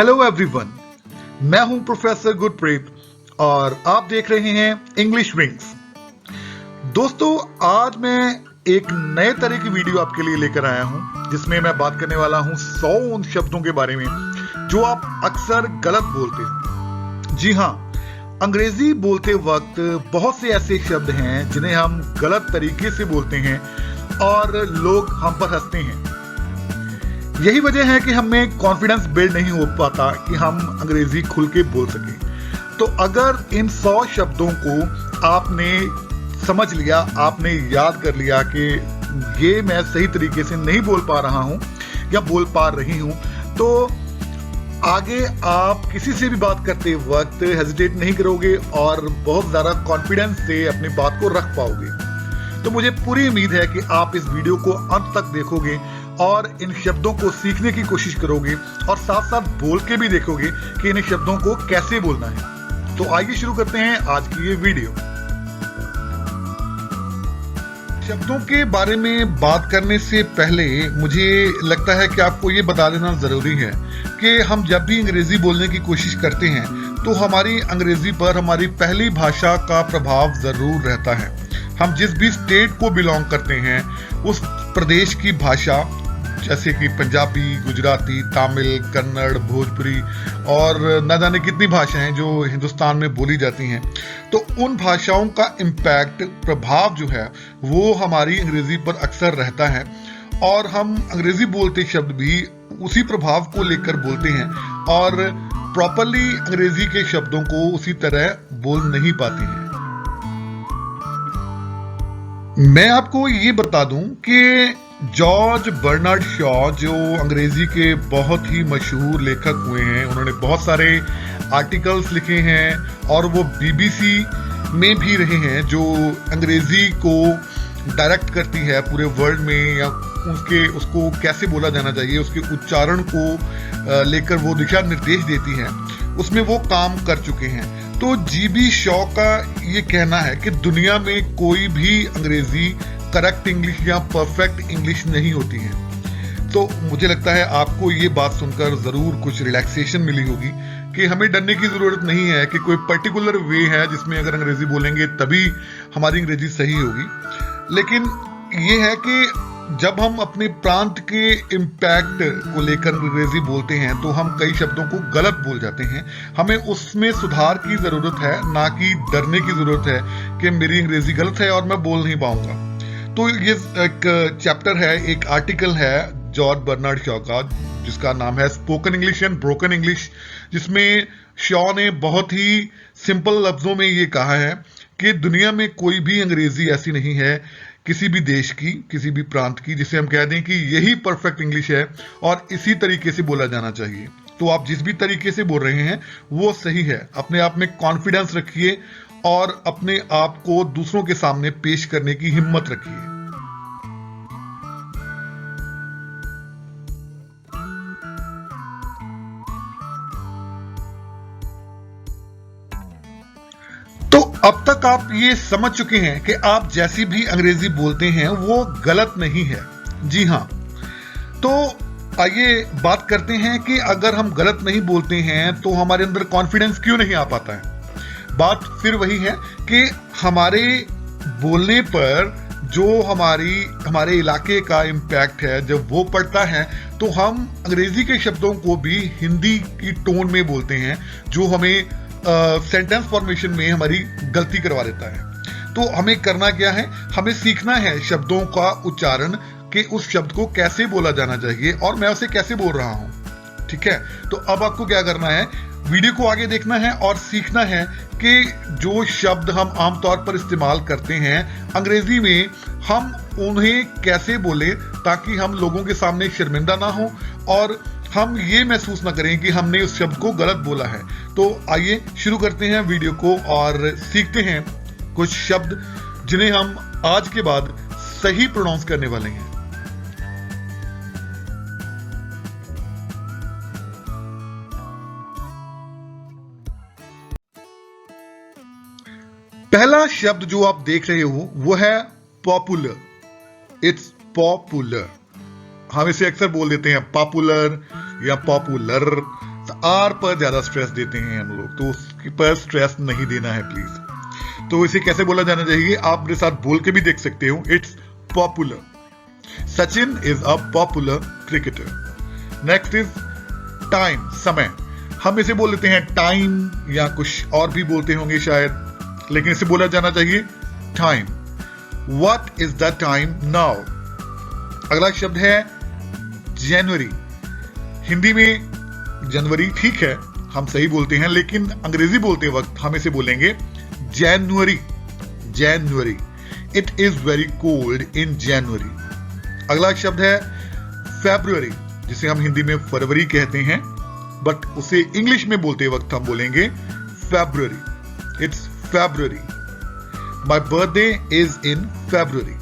Hello everyone, मैं हूं professor Gurpreet और आप देख रहे हैं इंग्लिश विंग्स। दोस्तों, आज मैं एक नए तरह की वीडियो आपके लिए लेकर आया हूं जिसमें मैं बात करने वाला हूं 100 उन शब्दों के बारे में जो आप अक्सर गलत बोलते हो। जी हां, अंग्रेजी बोलते वक्त बहुत से ऐसे शब्द हैं जिन्हें हम गलत तरीके से बोलते हैं और लोग हम पर हंसते हैं। यही वजह है कि हमें कॉन्फिडेंस बिल्ड नहीं हो पाता कि हम अंग्रेजी खुल के बोल सकें। तो अगर इन 100 शब्दों को आपने समझ लिया, आपने याद कर लिया कि ये मैं सही तरीके से नहीं बोल पा रहा हूं या बोल पा रही हूं, तो आगे आप किसी से भी बात करते वक्त हेजिटेट नहीं करोगे और बहुत ज्यादा कॉन्फिडेंस से अपनी बात को रख पाओगे। तो मुझे पूरी उम्मीद है कि आप इस वीडियो को अंत तक देखोगे और इन शब्दों को सीखने की कोशिश करोगे और साथ साथ बोल के भी देखोगे कि इन शब्दों को कैसे बोलना है। तो आइए शुरू करते हैं आज की ये वीडियो। शब्दों के बारे में बात करने से पहले मुझे लगता है कि आपको ये बता देना जरूरी है कि हम जब भी अंग्रेजी बोलने की कोशिश करते हैं तो हमारी अंग्रेजी पर हमारी पहली भाषा का प्रभाव जरूर रहता है। हम जिस भी स्टेट को बिलोंग करते हैं उस प्रदेश की भाषा, जैसे कि पंजाबी, गुजराती, तमिल, कन्नड़, भोजपुरी और न जाने कितनी भाषाएं जो हिंदुस्तान में बोली जाती हैं, तो उन भाषाओं का इम्पैक्ट, प्रभाव जो है वो हमारी अंग्रेजी पर अक्सर रहता है और हम अंग्रेजी बोलते शब्द भी उसी प्रभाव को लेकर बोलते हैं और प्रॉपरली अंग्रेजी के शब्दों को उसी तरह बोल नहीं पाते हैं। मैं आपको ये बता दूं कि जॉर्ज बर्नार्ड शॉ, जो अंग्रेजी के बहुत ही मशहूर लेखक हुए हैं, उन्होंने बहुत सारे आर्टिकल्स लिखे हैं और वो बीबीसी में भी रहे हैं, जो अंग्रेजी को डायरेक्ट करती है पूरे वर्ल्ड में, या उसको कैसे बोला जाना चाहिए, उसके उच्चारण को लेकर वो दिशा निर्देश देती है, उसमें वो काम कर चुके हैं। तो जीबी शॉ का ये कहना है कि दुनिया में कोई भी अंग्रेजी करेक्ट इंग्लिश या परफेक्ट इंग्लिश नहीं होती है। तो मुझे लगता है आपको ये बात सुनकर जरूर कुछ रिलैक्सेशन मिली होगी कि हमें डरने की जरूरत नहीं है कि कोई पर्टिकुलर वे है जिसमें अगर अंग्रेजी बोलेंगे तभी हमारी अंग्रेजी सही होगी। लेकिन ये है कि जब हम अपने प्रांत के इम्पैक्ट को लेकर अंग्रेजी बोलते हैं तो हम कई शब्दों को गलत बोल जाते हैं। हमें उसमें सुधार की जरूरत है, ना कि डरने की जरूरत है कि मेरी अंग्रेजी गलत है और मैं बोल नहीं पाऊंगा। तो ये एक चैप्टर है, एक आर्टिकल है जॉर्ज बर्नार्ड शॉ का, जिसका नाम है spoken English and broken English, जिसमें शॉ ने बहुत ही सिंपल लफ्जों में ये कहा है कि दुनिया में कोई भी अंग्रेजी ऐसी नहीं है किसी भी देश की, किसी भी प्रांत की, जिसे हम कह दें कि यही परफेक्ट इंग्लिश है और इसी तरीके से बोला जाना चाहिए। तो आप जिस भी तरीके से बोल रहे हैं वो सही है। अपने आप में कॉन्फिडेंस रखिए और अपने आप को दूसरों के सामने पेश करने की हिम्मत रखिए। तो अब तक आप ये समझ चुके हैं कि आप जैसी भी अंग्रेजी बोलते हैं वो गलत नहीं है। जी हां, तो आइए बात करते हैं कि अगर हम गलत नहीं बोलते हैं तो हमारे अंदर कॉन्फिडेंस क्यों नहीं आ पाता है। बात फिर वही है कि हमारे बोलने पर जो हमारे इलाके का इम्पैक्ट है, जब वो पड़ता है तो हम अंग्रेजी के शब्दों को भी हिंदी की टोन में बोलते हैं, जो हमें सेंटेंस फॉर्मेशन में हमारी गलती करवा देता है। तो हमें करना क्या है, हमें सीखना है शब्दों का उच्चारण, कि उस शब्द को कैसे बोला जाना चाहिए और मैं उसे कैसे बोल रहा हूं। ठीक है, तो अब आपको क्या करना है, वीडियो को आगे देखना है और सीखना है कि जो शब्द हम आमतौर पर इस्तेमाल करते हैं अंग्रेजी में, हम उन्हें कैसे बोलें ताकि हम लोगों के सामने शर्मिंदा ना हो और हम ये महसूस ना करें कि हमने उस शब्द को गलत बोला है। तो आइए शुरू करते हैं वीडियो को और सीखते हैं कुछ शब्द जिन्हें हम आज के बाद सही प्रोनाउंस करने वाले हैं। पहला शब्द जो आप देख रहे हो वो है पॉपुलर। It's popular. हम इसे अक्सर बोल देते हैं पॉपुलर या पॉपुलर। आर पर ज्यादा स्ट्रेस देते हैं हम लोग, तो उसके पर स्ट्रेस नहीं देना है प्लीज। तो इसे कैसे बोला जाना चाहिए, आप मेरे साथ बोल के भी देख सकते हो। It's popular. Sachin is a popular cricketer. Next is time, समय। हम इसे बोल लेते हैं टाइम, या कुछ और भी बोलते होंगे शायद, लेकिन इसे बोला जाना चाहिए time. What is the time now. अगला शब्द है जनवरी। हिंदी में जनवरी ठीक है, हम सही बोलते हैं, लेकिन अंग्रेजी बोलते वक्त हम इसे बोलेंगे January. January. It is very cold in January. अगला शब्द है फेब्रुअरी, जिसे हम हिंदी में फरवरी कहते हैं, बट उसे इंग्लिश में बोलते वक्त हम बोलेंगे February. It's February. My birthday is in February.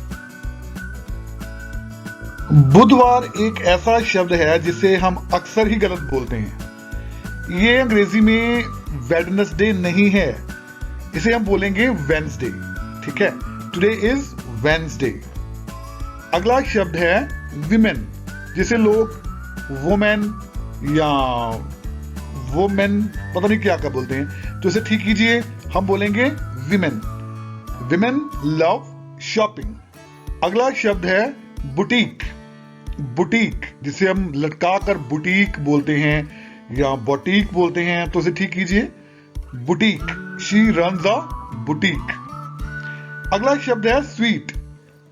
बुधवार एक ऐसा शब्द है जिसे हम अक्सर ही गलत बोलते हैं। ये अंग्रेजी में वेडनेसडे नहीं है, इसे हम बोलेंगे वेंसडे। ठीक है, टुडे इज वेंसडे। अगला शब्द है विमेन, जिसे लोग वुमेन या वुमेन पता नहीं क्या क्या बोलते हैं, तो इसे ठीक कीजिए, हम बोलेंगे विमेन। Women love shopping. अगला शब्द है बुटीक। बुटीक, जिसे हम लटका कर बुटीक बोलते हैं या बोटीक बोलते हैं, तो इसे ठीक कीजिए, boutique. She runs a boutique. अगला शब्द है स्वीट।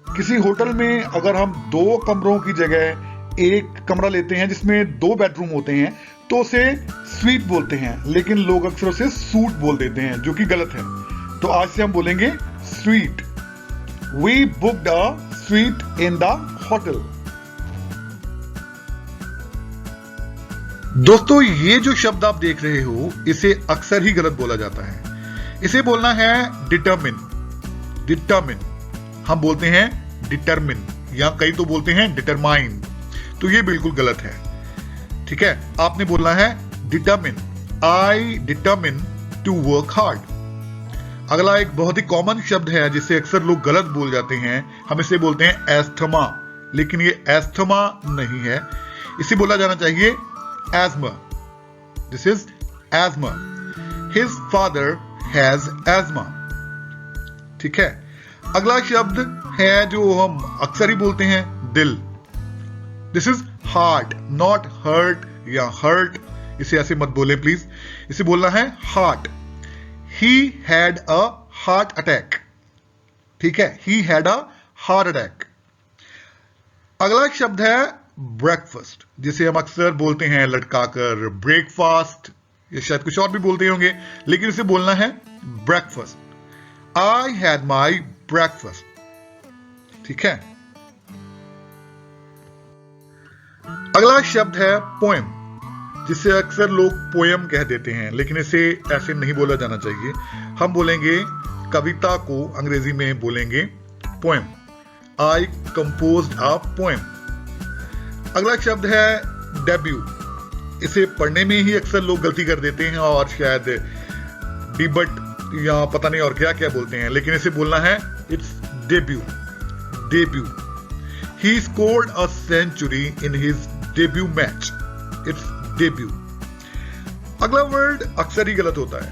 किसी होटल में अगर हम 2 कमरों की जगह एक कमरा लेते हैं जिसमें 2 बेडरूम होते हैं, तो उसे स्वीट बोलते हैं, लेकिन लोग अक्सर उसे सूट बोल देते हैं, जो कि गलत है। तो आज से हम बोलेंगे suite. We booked a suite in the hotel. दोस्तों, ये जो शब्द आप देख रहे हो, इसे अक्सर ही गलत बोला जाता है। इसे बोलना है डिटरमिन। डिटरमिन। हम बोलते हैं डिटरमिन, या कई तो बोलते हैं डिटरमाइन, तो ये बिल्कुल गलत है। ठीक है, आपने बोलना है determine. I determine to work hard. अगला एक बहुत ही कॉमन शब्द है जिसे अक्सर लोग गलत बोल जाते हैं, हम इसे बोलते हैं एस्थमा, लेकिन ये एस्थमा नहीं है, इसे बोला जाना चाहिए asthma. This is asthma. His father has asthma. ठीक है, अगला शब्द है जो हम अक्सर ही बोलते हैं, दिल। This is heart, not hurt या hurt, इसे ऐसे मत बोले प्लीज, इसे बोलना है heart. He had a heart attack. ठीक है, he had a heart attack. अगला शब्द है ब्रेकफास्ट, जिसे हम अक्सर बोलते हैं लटकाकर ब्रेकफास्ट, या शायद कुछ और भी बोलते होंगे, लेकिन इसे बोलना है breakfast. I had my breakfast. ठीक है, अगला शब्द है पोएम, जिसे अक्सर लोग पोएम कह देते हैं, लेकिन इसे ऐसे नहीं बोला जाना चाहिए, हम बोलेंगे कविता को अंग्रेजी में बोलेंगे poem. I composed a poem. अगला शब्द है डेब्यू। इसे पढ़ने में ही अक्सर लोग गलती कर देते हैं और शायद डिबट या पता नहीं और क्या क्या बोलते हैं, लेकिन इसे बोलना है it's debut. Debut. He scored a century in his debut match. It's debut. अगला वर्ड अक्सर ही गलत होता है,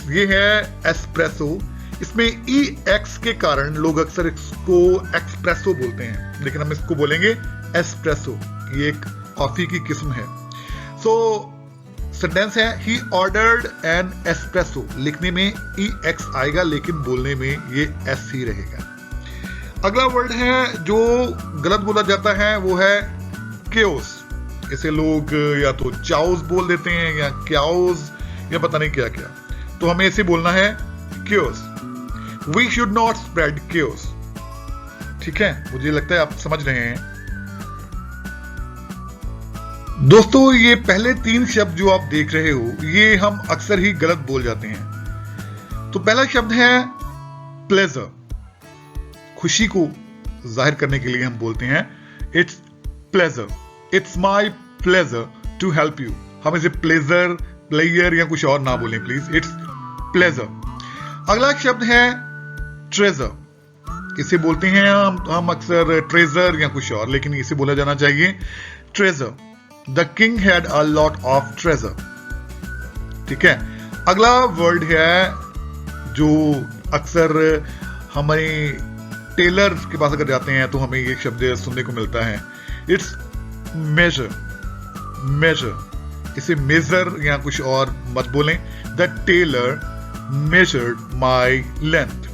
ये है एस्प्रेसो। इसमें EX के कारण लोग अक्सर इसको एक्सप्रेसो बोलते हैं, लेकिन हम इसको बोलेंगे एस्प्रेसो। ये एक कॉफी की किस्म है। सो सेंटेंस है ही ऑर्डर्ड एन एस्प्रेसो। लिखने में EX आएगा, लेकिन बोलने में ये S ही रहेगा। अगला वर्ड है जो गलत बोला जाता है, वो है केओस। इसे लोग या तो चाउस बोल देते हैं या क्याउस या पता नहीं क्या क्या, तो हमें इसे बोलना है chaos. We should not spread chaos. ठीक है, मुझे लगता है आप समझ रहे हैं। दोस्तों, ये पहले 3 शब्द जो आप देख रहे हो, ये हम अक्सर ही गलत बोल जाते हैं। तो पहला शब्द है प्लेजर। खुशी को जाहिर करने के लिए हम बोलते हैं it's pleasure. It's my pleasure to help you. हम इसे प्लेजर, प्लेयर या कुछ और ना बोलें प्लीज, इट्स प्लेजर। अगला शब्द है ट्रेजर। इसे बोलते हैं हम अक्सर ट्रेजर या कुछ और, लेकिन इसे बोला जाना चाहिए treasure. The king had a lot of treasure. ठीक है। अगला वर्ड है जो अक्सर हमारे टेलर के पास अगर जाते हैं तो हमें ये शब्द सुनने को मिलता है, इट्स मेजर। मेजर, इसे मेजर या कुछ और मत बोलें। The tailor measured my length.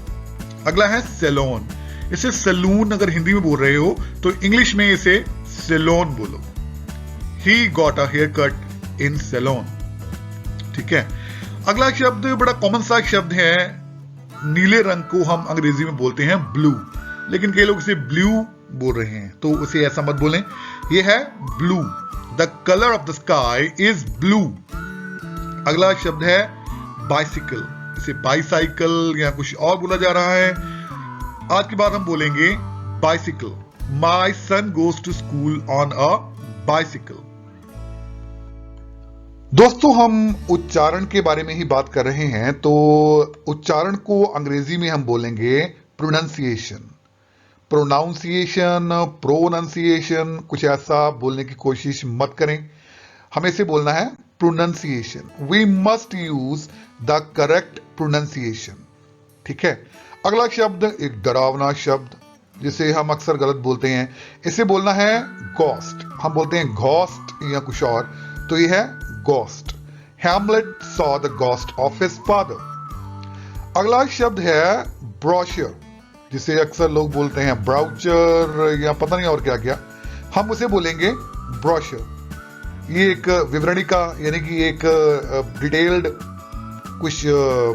अगला है सैलून। इसे सैलून अगर हिंदी में बोल रहे हो तो इंग्लिश में इसे सैलून बोलो। He got a haircut in salon. ठीक है। अगला शब्द बड़ा कॉमन सा शब्द है। नीले रंग को हम अंग्रेजी में बोलते हैं ब्लू, लेकिन कई लोग इसे ब्लू बोल रहे हैं, तो उसे ऐसा मत बोलें। यह है blue. The colour of the sky is blue. अगला शब्द है बाइसिकल। इसे बाइसाइकिल या कुछ और बोला जा रहा है। आज के बाद हम बोलेंगे bicycle. My son goes to school on a bicycle. दोस्तों, हम उच्चारण के बारे में ही बात कर रहे हैं, तो उच्चारण को अंग्रेजी में हम बोलेंगे प्रोनाउंसिएशन। प्रोनाउंसिएशन कुछ ऐसा बोलने की कोशिश मत करें, हमें इसे बोलना है pronunciation. We must use the correct pronunciation. ठीक है। अगला शब्द एक डरावना शब्द जिसे हम अक्सर गलत बोलते हैं, इसे बोलना है घोस्ट। हम बोलते हैं घोस्ट या कुछ और, तो यह है ghost. Hamlet saw the ghost of his father. अगला शब्द है ब्रोशर, जिसे अक्सर लोग बोलते हैं ब्राउचर या पता नहीं और क्या क्या, हम उसे बोलेंगे ब्रोशर। ये एक विवरणिका यानी कि एक डिटेल्ड कुछ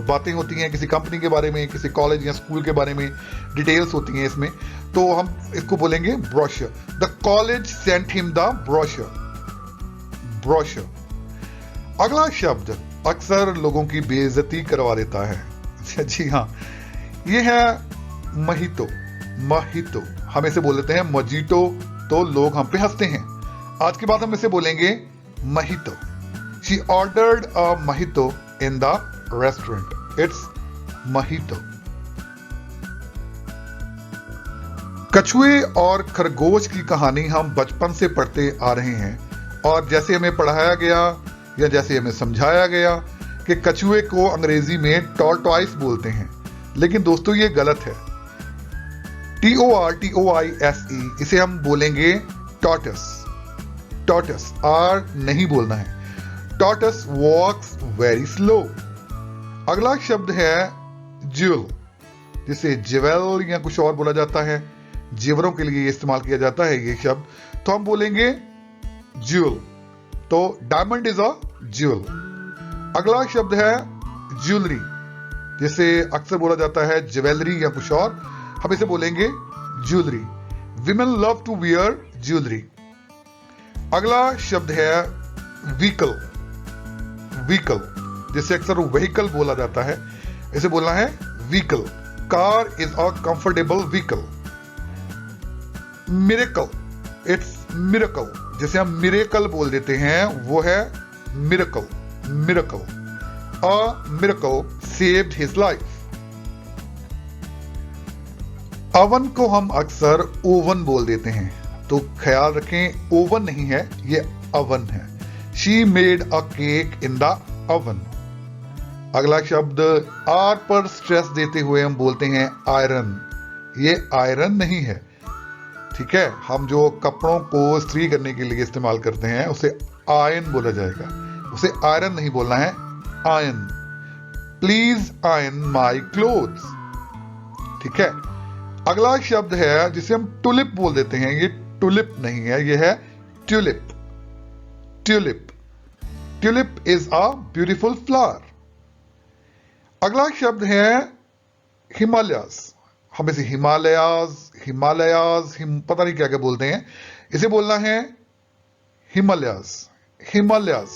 बातें होती हैं किसी कंपनी के बारे में, किसी कॉलेज या स्कूल के बारे में डिटेल्स होती हैं इसमें, तो हम इसको बोलेंगे brochure. The college sent him the brochure. Brochure. अगला शब्द अक्सर लोगों की बेइज्जती करवा देता है। जी हाँ, ये है महीतो। महीतो, हम इसे बोल देते हैं मजीटो, तो लोग हम पे हंसते हैं। आज के बाद हम इसे बोलेंगे mojito. She ordered a mojito in the restaurant. It's mojito. कछुए और खरगोश की कहानी हम बचपन से पढ़ते आ रहे हैं, और जैसे हमें पढ़ाया गया या जैसे हमें समझाया गया कि कछुए को अंग्रेजी में टॉर्टोइस बोलते हैं, लेकिन दोस्तों ये गलत है। TORTOISE, इसे हम बोलेंगे टॉर्टस। टॉर्टस आर नहीं बोलना है। टॉर्टस वॉक्स वेरी स्लो। अगला शब्द है ज्वेल, जिसे ज्वेल या कुछ और बोला जाता है। जेवरों के लिए इस्तेमाल किया जाता है ये शब्द, तो हम बोलेंगे ज्वेल। तो डायमंड इज अ ज्वेल। अगला शब्द है ज्वेलरी, जिसे अक्सर बोला जाता है ज्वेलरी या कुछ और, हम इसे बोलेंगे jewellery. Women love to wear jewellery. अगला शब्द है व्हीकल। व्हीकल, जिसे अक्सर व्हीकल बोला जाता है, इसे बोलना है vehicle. Car is a comfortable vehicle. Miracle, it's miracle, जिसे हम मिरेकल बोल देते हैं, वो है miracle. Miracle. A miracle saved his life. Oven को हम अक्सर ओवन बोल देते हैं, तो ख्याल रखें ओवन नहीं है, ये अवन है। She made a cake in the oven. अगला शब्द आर पर स्ट्रेस देते हुए हम बोलते हैं आयरन। ये आयरन नहीं है। ठीक है। हम जो कपड़ों को इस्त्री करने के लिए इस्तेमाल करते हैं उसे आयरन बोला जाएगा, उसे आयरन नहीं बोलना है, iron. Please iron my clothes. ठीक है। अगला शब्द है जिसे हम टुलिप बोल देते हैं, ये टुलिप नहीं है, ये है tulip. Tulip. Tulip is a beautiful flower. अगला शब्द है हिमालयस। हम इसे हिमालयाज पता नहीं क्या क्या बोलते हैं, इसे बोलना है Himalayas. Himalayas.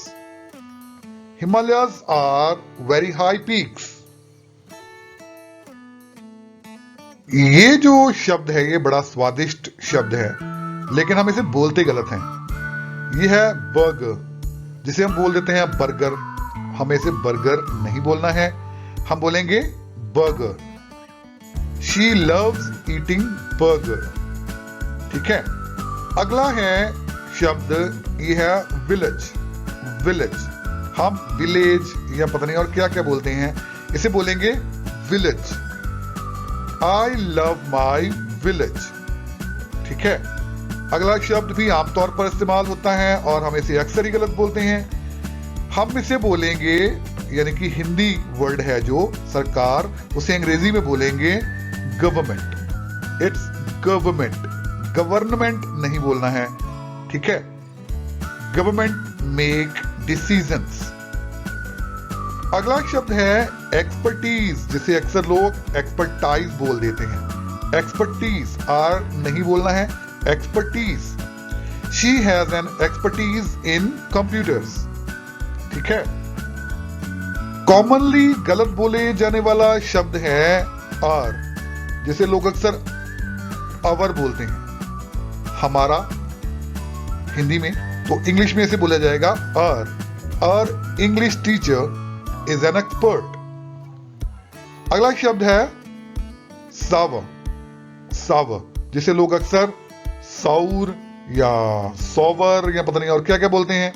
Himalayas are very high peaks. ये जो शब्द है ये बड़ा स्वादिष्ट शब्द है, लेकिन हम इसे बोलते गलत हैं। ये है बर्गर, जिसे हम बोल देते हैं बर्गर। हमें इसे बर्गर नहीं बोलना है, हम बोलेंगे burger. She loves eating burger. ठीक है। अगला है शब्द, ये है विलेज। विलेज। हम विलेज या पता नहीं और क्या क्या बोलते हैं, इसे बोलेंगे village. I love my village. ठीक है। अगला शब्द भी आमतौर पर इस्तेमाल होता है और हम इसे अक्सर ही गलत बोलते हैं। हम इसे बोलेंगे, यानी कि हिंदी वर्ड है जो सरकार, उसे अंग्रेजी में बोलेंगे गवर्नमेंट। इट्स गवर्नमेंट, गवर्नमेंट नहीं बोलना है। ठीक है। Government make decisions. अगला शब्द है एक्सपर्टीज, जिसे अक्सर लोग एक्सपर्टाइज बोल देते हैं। एक्सपर्टीज, आर नहीं बोलना है, expertise. She has an expertise in computers. ठीक है। कॉमनली गलत बोले जाने वाला शब्द है आर, जिसे लोग अक्सर अवर बोलते हैं। हमारा हिंदी में, तो इंग्लिश में इसे बोला जाएगा our English teacher is an expert. अगला शब्द है सावर। सावर, जिसे लोग अक्सर सौर या सोवर या पता नहीं और क्या क्या बोलते हैं।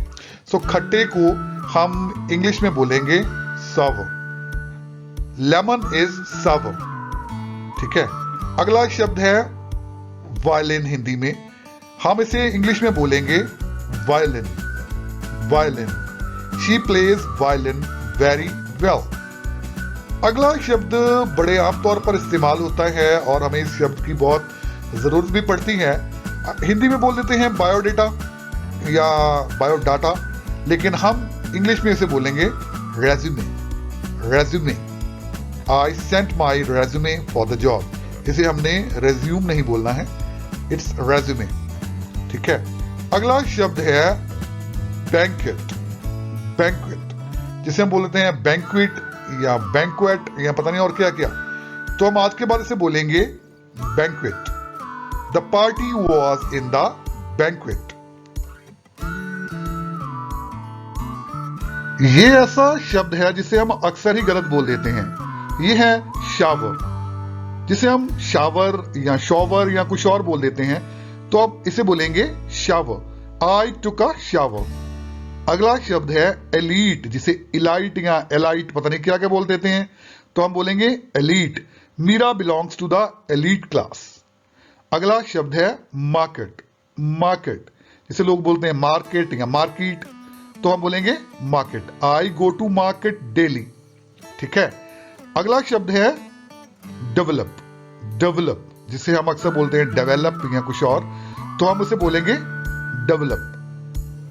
सो खट्टे को हम इंग्लिश में बोलेंगे सावर। लेमन इज सावर। ठीक है। अगला शब्द है वायलिन। हिंदी में हम इसे इंग्लिश में बोलेंगे violin. Violin, she plays violin very well. अगला शब्द बड़े आमतौर पर इस्तेमाल होता है और हमें इस शब्द की बहुत जरूरत भी पड़ती है। हिंदी में बोल देते हैं बायोडेटा या बायोडाटा, लेकिन हम इंग्लिश में इसे बोलेंगे resume. Resume, I sent my resume for the job. इसे हमने रेज्यूम नहीं बोलना है, इट्स रेज्यूमे। ठीक है। अगला शब्द है बैंक्वेट। बैंक्वेट, जिसे हम बोलते हैं बैंक्वेट या बैंक्वेट या पता नहीं और क्या क्या, तो हम आज के बाद इसे बोलेंगे banquet. The party was in the banquet. ये ऐसा शब्द है जिसे हम अक्सर ही गलत बोल देते हैं। ये है शावर, जिसे हम शावर या शॉवर या कुछ और बोल देते हैं, तो अब इसे बोलेंगे shower. I took a shower. अगला शब्द है एलीट, जिसे इलाइट या एलाइट पता नहीं क्या क्या बोल देते हैं, तो हम बोलेंगे elite. Meera belongs to the elite class. अगला शब्द है मार्केट। मार्केट, जिसे लोग बोलते हैं मार्केट या मार्केट, तो हम बोलेंगे market. I go to market daily. ठीक है। अगला शब्द है डेवलप। डेवलप, जिसे हम अक्सर बोलते हैं डेवलप या कुछ और, तो हम उसे बोलेंगे डेवलप।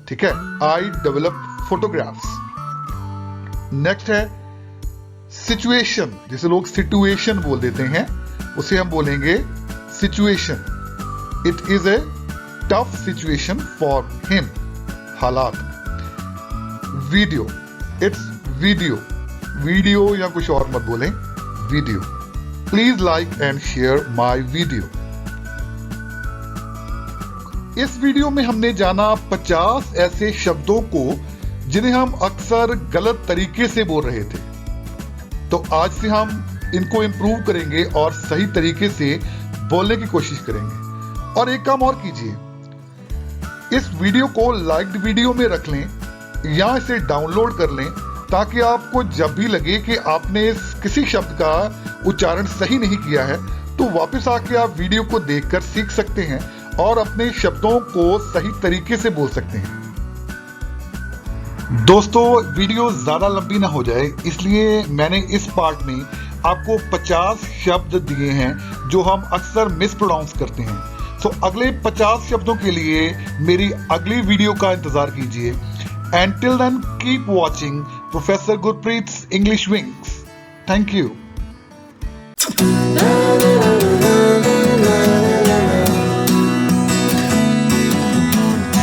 ठीक है। I develop photographs. नेक्स्ट है सिचुएशन, जिसे लोग सिचुएशन बोल देते हैं, उसे हम बोलेंगे situation. It is a tough situation for him. हालात। Video, it's video. वीडियो या कुछ और मत बोलें, video. Please like and share my video. इस वीडियो में हमने जाना 50 ऐसे शब्दों को जिन्हें हम अक्सर गलत तरीके से बोल रहे थे। तो आज से हम इनको इंप्रूव करेंगे और सही तरीके से बोलने की कोशिश करेंगे। और एक काम और कीजिए, इस वीडियो को लाइक्ड वीडियो में रख लें या इसे डाउनलोड कर लें, ताकि आपको जब भी लगे कि आपने इस किसी शब्द का उच्चारण सही नहीं किया है, तो वापस आके आप वीडियो को देखकर सीख सकते हैं और अपने शब्दों को सही तरीके से बोल सकते हैं। दोस्तों, वीडियो ज्यादा लंबी ना हो जाए, इसलिए मैंने इस पार्ट में आपको 50 शब्द दिए हैं जो हम अक्सर मिस प्रोनाउंस करते हैं। सो अगले 50 शब्दों के लिए मेरी अगली वीडियो का इंतजार कीजिए। And till then, keep watching Professor Gurpreet's English Wings. Thank you.